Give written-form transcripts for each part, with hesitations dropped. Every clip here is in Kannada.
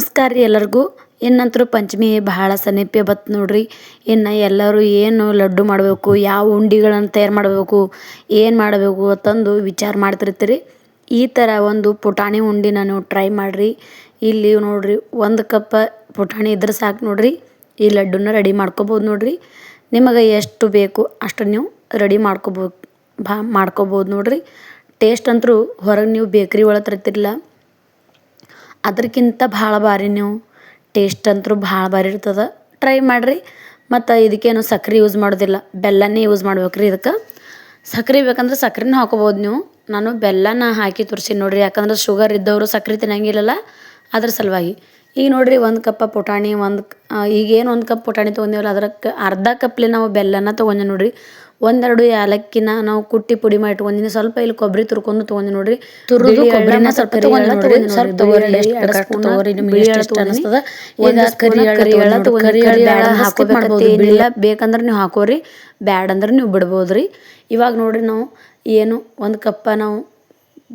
ನಮಸ್ಕಾರ ರೀ ಎಲ್ಲರಿಗೂ. ಇನ್ನಂತರೂ ಪಂಚಮಿ ಬಹಳ ಸಮೀಪ ಬತ್ತು ನೋಡ್ರಿ. ಇನ್ನು ಎಲ್ಲರೂ ಏನು ಲಡ್ಡು ಮಾಡಬೇಕು, ಯಾವ ಉಂಡಿಗಳನ್ನು ತಯಾರು ಮಾಡಬೇಕು, ಏನು ಮಾಡಬೇಕು ಅಂತಂದು ವಿಚಾರ ಮಾಡ್ತಿರ್ತೀರಿ. ಈ ಥರ ಒಂದು ಪುಟಾಣಿ ಉಂಡಿ ನಾನು ಟ್ರೈ ಮಾಡಿರಿ. ಇಲ್ಲಿ ನೋಡ್ರಿ 1 ಕಪ್ ಪುಟಾಣಿ ಇದ್ರೆ ಸಾಕು ನೋಡ್ರಿ, ಈ ಲಡ್ಡುನ ರೆಡಿ ಮಾಡ್ಕೊಬೋದು ನೋಡ್ರಿ. ನಿಮಗೆ ಎಷ್ಟು ಬೇಕು ಅಷ್ಟು ನೀವು ರೆಡಿ ಮಾಡ್ಕೊಬೋದು ನೋಡ್ರಿ. ಟೇಸ್ಟ್ ಅಂತೂ ಹೊರಗೆ ನೀವು ಬೇಕ್ರಿ ಒಳಗೆ ತರ್ತಿರಲ್ಲ ಅದಕ್ಕಿಂತ ಭಾಳ ಭಾರಿ ನೀವು ಟೇಸ್ಟ್ ಅಂತೂ ಭಾಳ ಭಾರಿ ಇರ್ತದೆ. ಟ್ರೈ ಮಾಡಿರಿ. ಮತ್ತು ಇದಕ್ಕೇನು ಸಕ್ರೆ ಯೂಸ್ ಮಾಡೋದಿಲ್ಲ, ಬೆಲ್ಲನೇ ಯೂಸ್ ಮಾಡ್ಬೇಕ್ರಿ. ಇದಕ್ಕೆ ಸಕ್ರೆ ಬೇಕಂದ್ರೆ ಸಕ್ರೆನೂ ಹಾಕೋಬೋದು ನೀವು. ನಾನು ಬೆಲ್ಲನ ಹಾಕಿ ತೋರಿಸಿ ನೋಡಿರಿ, ಯಾಕಂದ್ರೆ ಶುಗರ್ ಇದ್ದವರು ಸಕ್ರೆ ತಿನ್ನಂಗಿಲ್ಲಲ್ಲ, ಅದ್ರ ಸಲುವಾಗಿ. ಈಗ ನೋಡಿರಿ 1 ಕಪ್ ಪುಟಾಣಿ, ಈಗೇನು 1 ಕಪ್ ಪುಟಾಣಿ ತೊಗೊಂಡೇವಲ್ಲ ಅದಕ್ಕೆ ಅರ್ಧ ಕಪ್ಲೆ ನಾವು ಬೆಲ್ಲನ ತೊಗೊಂಡೆ ನೋಡಿರಿ. 1-2 ಏಲಕ್ಕಿನ ನಾವು ಕುಟ್ಟಿ ಪುಡಿ ಮಾಡಿ ಇಟ್ಕೊಂಡಿನಿ. ಸ್ವಲ್ಪ ಇಲ್ಲಿ ಕೊಬ್ಬರಿ ತುರ್ಕೊಂಡು ತೊಗೊಂಡು ನೋಡಿರಿ. ತುರಿದು ಕೊಬ್ಬರಿನ ಸ್ವಲ್ಪ ತೊಗೊಂಡು ನೋಡಿರಿ. ಸ್ವಲ್ಪ ತೊಗೊರಿ, ತೊಗೊರಿ ನಿಮ್ಗೆ ಎಷ್ಟು ಅನಿಸ್ತದ. ಈಗ ಕರಿ ಎಳ್ಳು ಹಾಕೋಬೇಕಂತೇನಿಲ್ಲ, ಬೇಕಂದ್ರೆ ನೀವು ಹಾಕೋರಿ, ಬ್ಯಾಡ್ ಅಂದ್ರೆ ನೀವು ಬಿಡ್ಬೋದು ರೀ. ಇವಾಗ ನೋಡಿರಿ ನಾವು ಏನು 1 ಕಪ್ಪ ನಾವು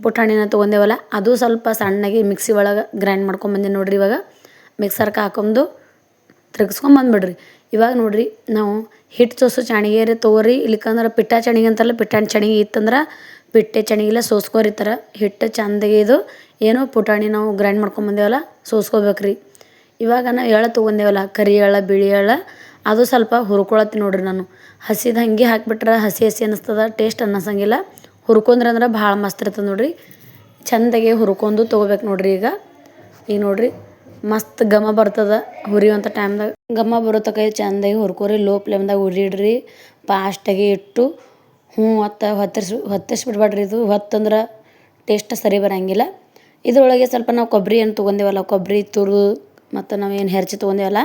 ಪುಟಾಣಿನ ತೊಗೊಂಡೇವಲ್ಲ ಅದು ಸ್ವಲ್ಪ ಸಣ್ಣಗೆ ಮಿಕ್ಸಿ ಒಳಗೆ ಗ್ರೈಂಡ್ ಮಾಡ್ಕೊಂಬಂದು ನೋಡಿರಿ. ಇವಾಗ ಮಿಕ್ಸರ್ಗೆ ಹಾಕೊಂಡು ತಿರ್ಗಿಸ್ಕೊಂಬಂದ್ಬಿಡ್ರಿ. ಇವಾಗ ನೋಡಿರಿ ನಾವು ಹಿಟ್ಟು ಸೋಸು ಚಾಣಿಗೆ ತೊಗೊರಿ, ಇಲ್ಲಿಕಂದ್ರೆ ಪಿಟ್ಟ ಚಣಿಗೆ ಅಂತಲ್ಲ, ಪಿಟ್ಟಾಣಿ ಚಣಿಗೆ ಇತ್ತಂದ್ರೆ ಪಿಟ್ಟೆ ಚಣಿಗೆಲ್ಲ ಸೋಸ್ಕೋರಿ. ಈ ಥರ ಹಿಟ್ಟು ಚಂದಗೆ ಇದು ಏನೋ ಪುಟಾಣಿ ನಾವು ಗ್ರೈಂಡ್ ಮಾಡ್ಕೊಂಬಂದೇವಲ್ಲ ಸೋಸ್ಕೋಬೇಕ್ರಿ. ಇವಾಗ ನಾವು ಎಳ್ಳು ತೊಗೊಂಡೇವಲ್ಲ, ಕರಿ ಎಳ್ಳು ಬಿಳಿ ಎಳ್ಳು, ಅದು ಸ್ವಲ್ಪ ಹುರ್ಕೊಳತ್ತಿ ನೋಡಿರಿ. ನಾನು ಹಸಿದು ಹಂಗೆ ಹಾಕಿಬಿಟ್ರೆ ಹಸಿ ಹಸಿ ಅನ್ನಿಸ್ತದ, ಟೇಸ್ಟ್ ಅನ್ನಿಸಂಗಿಲ್ಲ. ಹುರ್ಕೊಂಡ್ರೆ ಭಾಳ ಮಸ್ತ್ ಇರ್ತದೆ ನೋಡಿರಿ. ಚಂದಗೆ ಹುರ್ಕೊಂಡು ತೊಗೋಬೇಕು ನೋಡಿರಿ. ಈಗ ನೋಡಿರಿ ಮಸ್ತ್ ಘಮ ಬರ್ತದೆ. ಹುರಿಯುವಂಥ ಟೈಮ್ದಾಗ ಘಮ ಬರೋ ತನಕ ಚಂದಾಗಿ ಹುರ್ಕೋರಿ. ಲೋ ಫ್ಲೇಮ್ದಾಗ ಉರಿಡ್ರಿ, ಫಾಸ್ಟಾಗಿ ಇಟ್ಟು ಹೊತ್ತಿಸ್ಬಿಡ್ಬೇಡ್ರಿ. ಇದು ಹೊತ್ತಂದ್ರೆ ಟೇಸ್ಟ್ ಸರಿ ಬರೋಂಗಿಲ್ಲ. ಇದರೊಳಗೆ ಸ್ವಲ್ಪ ನಾವು ಕೊಬ್ಬರಿ ಏನು ತೊಗೊಂಡೇವಲ್ಲ, ಕೊಬ್ಬರಿ ತುರಿದು ಮತ್ತು ನಾವೇನು ಹೆರ್ಚಿ ತೊಗೊಂಡೇವಲ್ಲ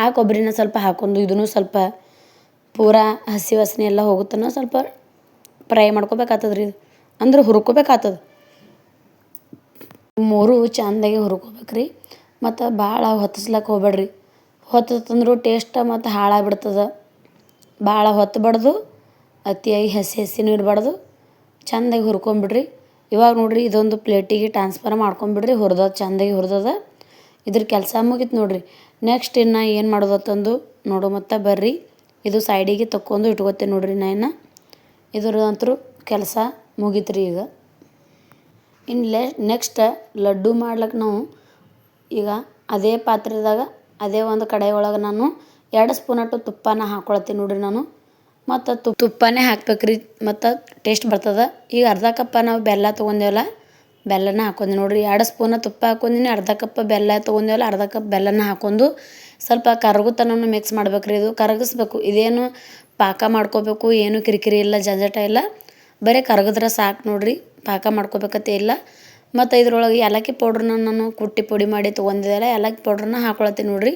ಆ ಕೊಬ್ಬರಿನ ಸ್ವಲ್ಪ ಹಾಕೊಂಡು ಇದನ್ನು ಸ್ವಲ್ಪ ಪೂರಾ ಹಸಿ ವಾಸನೆ ಎಲ್ಲ ಹೋಗುತ್ತನೋ ಸ್ವಲ್ಪ ಫ್ರೈ ಮಾಡ್ಕೋಬೇಕಾಗ್ತದೆ ರೀ. ಅಂದ್ರೆ ಹುರ್ಕೋಬೇಕಾಗ್ತದೆ. 3 ಚಂದಾಗಿ ಹುರ್ಕೋಬೇಕ್ರಿ. ಮತ್ತು ಭಾಳ ಹೊತ್ತಿಸ್ಲಕ್ಕೆ ಹೋಗ್ಬೇಡ್ರಿ. ಹೊತ್ತಂದ್ರೂ ಟೇಸ್ಟ್ ಮತ್ತು ಹಾಳಾಗ್ಬಿಡ್ತದೆ. ಭಾಳ ಹೊತ್ತಬಾರ್ದು, ಅತಿಯಾಗಿ ಹಸಿ ಹಸಿನೂ ಇರಬಾರ್ದು, ಚಂದಾಗಿ ಹುರ್ಕೊಂಬಿಡ್ರಿ. ಇವಾಗ ನೋಡಿರಿ ಇದೊಂದು ಪ್ಲೇಟಿಗೆ ಟ್ರಾನ್ಸ್ಫರ್ ಮಾಡ್ಕೊಂಬಿಡ್ರಿ. ಚಂದಾಗಿ ಹುರಿದದ. ಇದ್ರ ಕೆಲಸ ಮುಗೀತು ನೋಡಿರಿ. ನೆಕ್ಸ್ಟ್ ಇನ್ನು ಏನು ಮಾಡೋದು ಅಂತಂದು ನೋಡೋ ಮತ್ತು ಬರ್ರಿ. ಇದು ಸೈಡಿಗೆ ತಕ್ಕೊಂಡು ಇಟ್ಕೋತೀನಿ ನೋಡಿರಿ. ನಾನು ಇದ್ರದಂತರೂ ಕೆಲಸ ಮುಗೀತು ರೀ. ಇನ್ನು ನೆಕ್ಸ್ಟ್ ಲಡ್ಡು ಮಾಡ್ಲಿಕ್ಕೆ ನಾವು ಈಗ ಅದೇ ಪಾತ್ರೆದಾಗ ಅದೇ ಒಂದು ಕಡೆ ಒಳಗೆ ನಾನು 2 ಸ್ಪೂನ್ ಅಷ್ಟು ತುಪ್ಪನ ಹಾಕ್ಕೊಳತ್ತೀನಿ ನೋಡಿರಿ. ನಾನು ಮತ್ತು ತುಪ್ಪನೇ ಹಾಕ್ಬೇಕ್ರಿ, ಮತ್ತು ಟೇಸ್ಟ್ ಬರ್ತದೆ. ಈಗ ಅರ್ಧ ಕಪ್ಪ ನಾವು ಬೆಲ್ಲ ತೊಗೊಂಡೇವಲ್ಲ, ಬೆಲ್ಲನ ಹಾಕೊಂಡಿ ನೋಡಿರಿ. 2 ಸ್ಪೂನ ತುಪ್ಪ ಹಾಕೊಂಡಿನಿ, ಅರ್ಧ ಕಪ್ ಬೆಲ್ಲ ತೊಗೊಂಡೇವಲ್ಲ ಅರ್ಧ ಕಪ್ ಬೆಲ್ಲನ ಹಾಕೊಂಡು ಸ್ವಲ್ಪ ಕರಗುತನೂ ಮಿಕ್ಸ್ ಮಾಡ್ಬೇಕ್ರಿ. ಇದು ಕರಗಿಸ್ಬೇಕು. ಇದೇನು ಪಾಕ ಮಾಡ್ಕೋಬೇಕು ಏನು ಕಿರಿಕಿರಿ ಇಲ್ಲ, ಜಂಜಾಟ ಇಲ್ಲ. ಬರೀ ಕರಗಿದ್ರೆ ಸಾಕು ನೋಡಿರಿ, ಪಾಕ ಮಾಡ್ಕೋಬೇಕಂತ ಇಲ್ಲ. ಮತ್ತು ಇದ್ರೊಳಗೆ ಏಲಕ್ಕಿ ಪೌಡ್ರನ್ನ ನಾನು ಕುಟ್ಟಿ ಪುಡಿ ಮಾಡಿ ತೊಗೊಂಡಿದ್ದೆಲ್ಲ ಏಲಕ್ಕಿ ಪೌಡ್ರನ್ನ ಹಾಕೊಳತ್ತೀನಿ ನೋಡಿರಿ.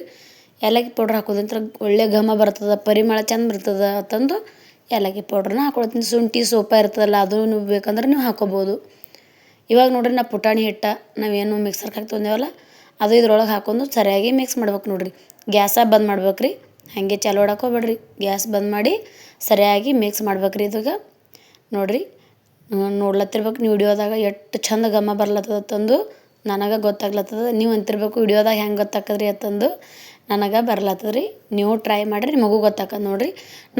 ಏಲಕ್ಕಿ ಪೌಡ್ರ್ ಹಾಕೋದಂತ್ರ ಒಳ್ಳೆ ಘಮ ಬರ್ತದೆ, ಪರಿಮಳ ಚಂದ ಬರ್ತದೆ ಅಂತಂದು ಏಲಕ್ಕಿ ಪೌಡ್ರನ್ನ ಹಾಕೊಳತ್ತೀನಿ. ಶುಂಠಿ ಸೋಪ ಇರ್ತದಲ್ಲ ಅದು ನೀವು ಬೇಕಂದ್ರೆ ನೀವು ಹಾಕೋಬೋದು. ಇವಾಗ ನೋಡಿರಿ ನಾವು ಪುಟಾಣಿ ಹಿಟ್ಟು ನಾವೇನು ಮಿಕ್ಸರ್ಗೆ ಹಾಕಿ ತೊಗೊಂಡೇವಲ್ಲ ಅದು ಇದ್ರೊಳಗೆ ಹಾಕೊಂಡು ಸರಿಯಾಗಿ ಮಿಕ್ಸ್ ಮಾಡ್ಬೇಕು ನೋಡಿರಿ. ಗ್ಯಾಸ ಬಂದ್ ಮಾಡ್ಬೇಕ್ರಿ, ಹಾಗೆ ಚಾಲು ಇಡಕ್ಕೆ ಹೋಗ್ಬೇಡ್ರಿ. ಗ್ಯಾಸ್ ಬಂದ್ ಮಾಡಿ ಸರಿಯಾಗಿ ಮಿಕ್ಸ್ ಮಾಡ್ಬೇಕ್ರಿ. ಇದಾಗ ನೋಡಿರಿ ನೋಡ್ಲತ್ತಿರ್ಬೇಕು ನೀವು ವಿಡಿಯೋದಾಗ ಎಷ್ಟು ಚಂದ ಘಮ ಬರ್ಲತ್ತದಂದು ನನಗೆ ಗೊತ್ತಾಗ್ಲತ್ತದ. ನೀವು ಅಂತಿರ್ಬೇಕು ವಿಡಿಯೋದಾಗ ಹೆಂಗೆ ಗೊತ್ತಾಕದ್ರಿ ಅಂತಂದು ನನಗೆ ಬರ್ಲತ್ತದ ರೀ. ನೀವು ಟ್ರೈ ಮಾಡಿರಿ, ನಿಮಗೂ ಗೊತ್ತಾಕದ್ ನೋಡಿರಿ.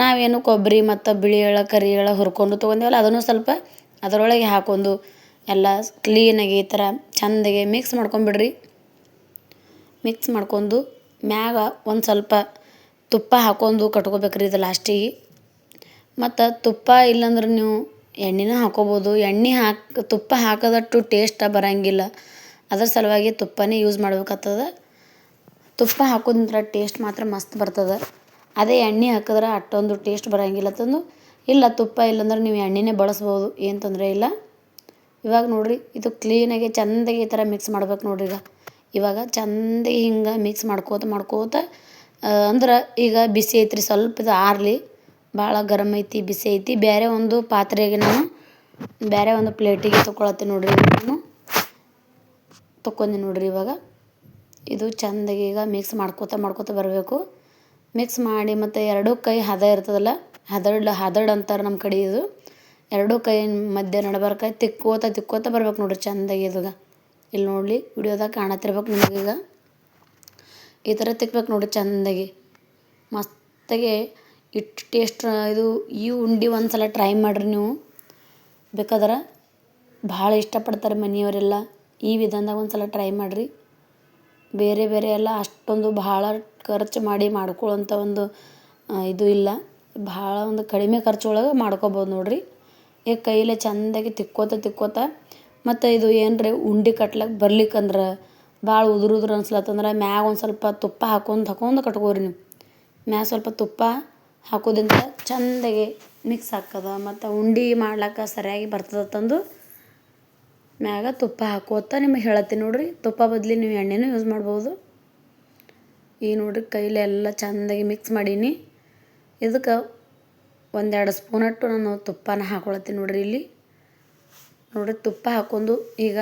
ನಾವೇನು ಕೊಬ್ಬರಿ ಮತ್ತು ಬಿಳಿ ಎಳ್ಳು ಕರಿ ಎಳ್ಳು ಹುರ್ಕೊಂಡು ತೊಗೊಂಡೇವಲ್ಲ ಅದನ್ನು ಸ್ವಲ್ಪ ಅದರೊಳಗೆ ಹಾಕೊಂಡು ಎಲ್ಲ ಕ್ಲೀನಾಗಿ ಈ ಥರ ಚಂದಾಗಿ ಮಿಕ್ಸ್ ಮಾಡ್ಕೊಂಬಿಡ್ರಿ. ಮಿಕ್ಸ್ ಮಾಡ್ಕೊಂಡು ಮ್ಯಾಗ ಒಂದು ಸ್ವಲ್ಪ ತುಪ್ಪ ಹಾಕೊಂಡು ಕಟ್ಕೋಬೇಕ್ರಿ ಇದು ಲಾಸ್ಟಿಗೆ. ಮತ್ತು ತುಪ್ಪ ಇಲ್ಲಾಂದ್ರೆ ನೀವು ಎಣ್ಣೆನ ಹಾಕೋಬೋದು. ತುಪ್ಪ ಹಾಕೋದಟ್ಟು ಟೇಸ್ಟ್ ಬರೋಂಗಿಲ್ಲ, ಅದ್ರ ಸಲುವಾಗಿ ತುಪ್ಪನೇ ಯೂಸ್ ಮಾಡ್ಬೇಕಾಗ್ತದೆ. ತುಪ್ಪ ಹಾಕೋದಂದ್ರೆ ಟೇಸ್ಟ್ ಮಾತ್ರ ಮಸ್ತ್ ಬರ್ತದೆ. ಅದೇ ಎಣ್ಣೆ ಹಾಕಿದ್ರೆ ಅಷ್ಟೊಂದು ಟೇಸ್ಟ್ ಬರೋಂಗಿಲ್ಲ ತಂದು ಇಲ್ಲ. ತುಪ್ಪ ಇಲ್ಲಾಂದ್ರೆ ನೀವು ಎಣ್ಣೆನೇ ಬಳಸ್ಬೋದು, ಏನು ತೊಂದರೆ ಇಲ್ಲ. ಇವಾಗ ನೋಡಿರಿ ಇದು ಕ್ಲೀನಾಗಿ ಚಂದಾಗಿ ಈ ಥರ ಮಿಕ್ಸ್ ಮಾಡ್ಬೇಕು ನೋಡಿರಿ. ಇವಾಗ ಚಂದಾಗಿ ಹಿಂಗೆ ಮಿಕ್ಸ್ ಮಾಡ್ಕೋತ ಅಂದ್ರೆ ಈಗ ಬಿಸಿ ಐತ್ರಿ, ಸ್ವಲ್ಪ ಇದು ಆರಲಿ. ಭಾಳ ಗರಮ್ ಐತಿ, ಬಿಸಿ ಐತಿ. ಬೇರೆ ಒಂದು ಪಾತ್ರೆಗೆ ನಾನು ಬೇರೆ ಒಂದು ಪ್ಲೇಟಿಗೆ ತೊಗೊಳತ್ತೀನಿ ನೋಡಿರಿ. ನಾನು ತೊಗೊಂಡು ನೋಡಿರಿ. ಇವಾಗ ಇದು ಚಂದಾಗಿ ಈಗ ಮಿಕ್ಸ್ ಮಾಡ್ಕೋತ ಬರಬೇಕು. ಮಿಕ್ಸ್ ಮಾಡಿ ಮತ್ತು 2 ಕೈ ಹದ ಇರ್ತದಲ್ಲ, ಹದಡ್ ಅಂತಾರೆ ನಮ್ಮ ಕಡೆ. ಇದು 2 ಕೈ ಮಧ್ಯೆ ನಡಬರ್ಕ ತಿಕ್ಕೋತ ಬರ್ಬೇಕು ನೋಡಿರಿ ಚಂದಾಗಿ. ಇದಾಗ ಇಲ್ಲಿ ನೋಡಲಿ ವಿಡಿಯೋದಾಗ ಕಾಣತ್ತಿರ್ಬೇಕು ನಿಮಗೀಗ. ಈ ಥರ ತಿಕ್ಬೇಕು ನೋಡಿರಿ ಚೆಂದಾಗಿ ಮಸ್ತಾಗೆ ಇಟ್ಟು ಟೇಸ್ಟ್ ಇದು ಈ ಉಂಡೆ ಒಂದು ಸಲ ಟ್ರೈ ಮಾಡಿರಿ ನೀವು. ಬೇಕಾದ್ರೆ ಭಾಳ ಇಷ್ಟಪಡ್ತಾರೆ ಮನೆಯವರೆಲ್ಲ. ಈ ವಿಧಾನದಾಗ ಒಂದು ಸಲ ಟ್ರೈ ಮಾಡಿರಿ. ಬೇರೆ ಬೇರೆ ಎಲ್ಲ ಅಷ್ಟೊಂದು ಭಾಳ ಖರ್ಚು ಮಾಡಿ ಮಾಡ್ಕೊಳ್ಳೋಂಥ ಒಂದು ಇದು ಇಲ್ಲ. ಭಾಳ ಒಂದು ಕಡಿಮೆ ಖರ್ಚೊಳಗೆ ಮಾಡ್ಕೊಬೋದು ನೋಡಿರಿ. ಈಗ ಕೈಲೇ ಚೆಂದಾಗಿ ತಿಕ್ಕೋತ ಮತ್ತು ಇದು ಏನರ ಉಂಡೆ ಕಟ್ಲಕ್ಕೆ ಬರ್ಲಿಕ್ಕಂದ್ರೆ ಭಾಳ ಉದುರು ಅನ್ಸ್ಲತ್ತಂದ್ರೆ ಮ್ಯಾಗ ಒಂದು ಸ್ವಲ್ಪ ತುಪ್ಪ ಹಾಕೊಂಡು ಕಟ್ಕೋರಿ ನೀವು. ಮ್ಯಾಗ ಸ್ವಲ್ಪ ತುಪ್ಪ ಹಾಕೋದ್ರಿಂದ ಚೆಂದಾಗಿ ಮಿಕ್ಸ್ ಆಗ್ತದ ಮತ್ತು ಉಂಡೆ ಮಾಡ್ಲಿಕ್ಕೆ ಸರಿಯಾಗಿ ಬರ್ತದಂದು ಮ್ಯಾಗ ತುಪ್ಪ ಹಾಕೋತ ನಿಮಗೆ ಹೇಳತ್ತೀನಿ ನೋಡಿರಿ. ತುಪ್ಪ ಬದಲಿ ನೀವು ಎಣ್ಣೆನೂ ಯೂಸ್ ಮಾಡ್ಬೋದು. ಈಗ ನೋಡಿರಿ ಕೈಲೇ ಎಲ್ಲ ಚೆಂದಾಗಿ ಮಿಕ್ಸ್ ಮಾಡೀನಿ. ಇದಕ್ಕೆ 1-2 ಸ್ಪೂನಟ್ಟು ನಾನು ತುಪ್ಪನ ಹಾಕೊಳತ್ತೀನಿ ನೋಡಿರಿ. ಇಲ್ಲಿ ನೋಡಿರಿ ತುಪ್ಪ ಹಾಕ್ಕೊಂಡು ಈಗ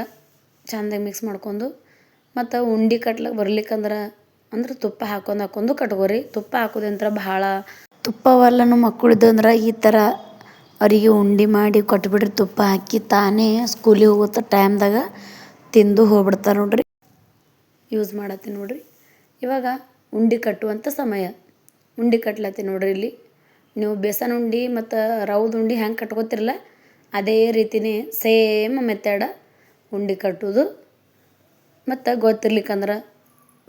ಚೆಂದಾಗಿ ಮಿಕ್ಸ್ ಮಾಡ್ಕೊಂಡು ಮತ್ತು ಉಂಡೆ ಕಟ್ಲಕ್ಕೆ ಬರ್ಲಿಕ್ಕಂದ್ರೆ ತುಪ್ಪ ಹಾಕ್ಕೊಂಡು ಕಟ್ಕೋರಿ. ತುಪ್ಪ ಹಾಕೋದಂದ್ರೆ ಭಾಳ ತುಪ್ಪವೆಲ್ಲನೂ ಮಕ್ಕಳಿದ್ದಂದ್ರೆ ಈ ಥರ ಅವರಿಗೆ ಉಂಡೆ ಮಾಡಿ ಕೊಟ್ಬಿಡ್ರಿ. ತುಪ್ಪ ಹಾಕಿ ತಾನೇ ಸ್ಕೂಲಿಗೆ ಹೋಗೋ ಟೈಮ್ದಾಗ ತಿಂದು ಹೋಗ್ಬಿಡ್ತಾರೆ ನೋಡಿರಿ. ಯೂಸ್ ಮಾಡತ್ತೀನಿ ನೋಡಿರಿ. ಇವಾಗ ಉಂಡೆ ಕಟ್ಟುವಂಥ ಸಮಯ. ಉಂಡೆ ಕಟ್ಲತ್ತೀನಿ ನೋಡಿರಿ. ಇಲ್ಲಿ ನೀವು ಬೇಸನ್ ಉಂಡೆ ಮತ್ತು ರವ್ದು ಉಂಡೆ ಹೆಂಗೆ ಕಟ್ಕೋತಿರಲ್ಲ ಅದೇ ರೀತಿನೇ ಸೇಮ್ ಮೆಥಡ ಉಂಡೆ ಕಟ್ಟೋದು. ಮತ್ತು ಗೊತ್ತಿರ್ಲಿಕ್ಕಂದ್ರೆ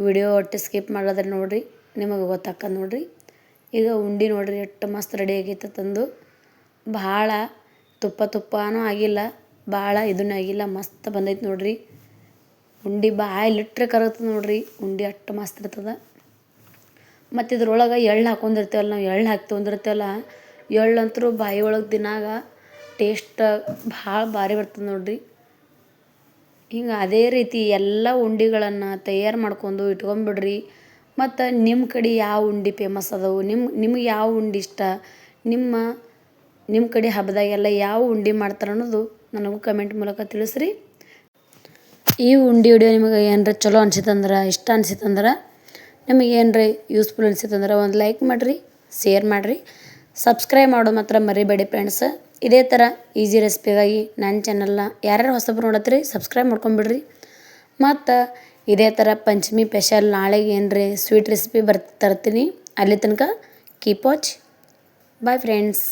ವಿಡಿಯೋ ಒಟ್ಟು ಸ್ಕಿಪ್ ಮಾಡೋದ್ರೆ ನೋಡಿರಿ, ನಿಮಗೆ ಗೊತ್ತಾಕ್ಕದ ನೋಡಿರಿ. ಈಗ ಉಂಡೆ ನೋಡಿರಿ ಎಷ್ಟು ಮಸ್ತ್ ರೆಡಿ ಆಗೈತೆ ತಂದು. ಭಾಳ ತುಪ್ಪನೂ ಆಗಿಲ್ಲ, ಭಾಳ ಇದನ್ನೂ ಆಗಿಲ್ಲ, ಮಸ್ತ್ ಬಂದೈತೆ ನೋಡಿರಿ. ಉಂಡೆ ಬಾಯಲ್ಲಿಟ್ರೆ ಕರಗ್ತದೆ ನೋಡಿರಿ. ಉಂಡೆ ಅಷ್ಟು ಮಸ್ತ್ ಇರ್ತದೆ. ಮತ್ತು ಇದ್ರೊಳಗೆ ಎಳ್ಳು ಹಾಕ್ಕೊಂಡಿರ್ತೇವಲ್ಲ, ನಾವು ಎಳ್ಳು ಹಾಕಿ ತೊಗೊಂಡಿರ್ತೇವಲ್ಲ, ಎಳ್ಳಂತೂ ಬಾಯಿ ಒಳಗೆ ದಿನಾಗ ಟೇಸ್ಟ್ ಭಾಳ ಭಾರಿ ಬರ್ತದೆ ನೋಡಿರಿ. ಹಿಂಗೆ ಅದೇ ರೀತಿ ಎಲ್ಲ ಉಂಡೆಗಳನ್ನು ತಯಾರು ಮಾಡ್ಕೊಂಡು ಇಟ್ಕೊಂಬಿಡ್ರಿ. ಮತ್ತು ನಿಮ್ಮ ಕಡೆ ಯಾವ ಉಂಡೆ ಫೇಮಸ್ ಅದಾವು, ನಿಮ್ಗೆ ಯಾವ ಉಂಡೆ ಇಷ್ಟ, ನಿಮ್ಮ ಕಡೆ ಹಬ್ಬದಾಗೆಲ್ಲ ಯಾವ ಉಂಡೆ ಮಾಡ್ತಾರೆ ಅನ್ನೋದು ನನಗೂ ಕಮೆಂಟ್ ಮೂಲಕ ತಿಳಿಸ್ರಿ. ಈ ಉಂಡೆ ವಿಡಿಯೋ ನಿಮಗೆ ಏನರ ಚಲೋ ಅನ್ಸಿತ್ತಂದ್ರೆ, ಇಷ್ಟ ಅನ್ಸಿತ್ತಂದ್ರೆ, ನಿಮಗೆ ಏನರ ಯೂಸ್ಫುಲ್ ಅನ್ಸಿತ್ತಂದ್ರೆ ಒಂದು ಲೈಕ್ ಮಾಡಿರಿ, ಶೇರ್ ಮಾಡಿರಿ, ಸಬ್ಸ್ಕ್ರೈಬ್ ಮಾಡೋದು ಮಾತ್ರ ಮರಿಬೇಡಿ ಫ್ರೆಂಡ್ಸ್. ಇದೇ ಥರ ಈಸಿ ರೆಸಿಪಿಗಾಗಿ ನನ್ನ ಚಾನಲ್ನ ಯಾರ್ಯಾರು ಹೊಸಬ್ರು ನೋಡತ್ರಿ ಸಬ್ಸ್ಕ್ರೈಬ್ ಮಾಡ್ಕೊಂಬಿಡ್ರಿ. ಮತ್ತು ಇದೇ ಥರ ಪಂಚಮಿ ಸ್ಪೆಷಲ್ ನಾಳೆಗೆ ಏನರ ಸ್ವೀಟ್ ರೆಸಿಪಿ ತರ್ತೀನಿ. ಅಲ್ಲಿ ತನಕ ಕೀಪ್ ವಾಚ್. Bye friends.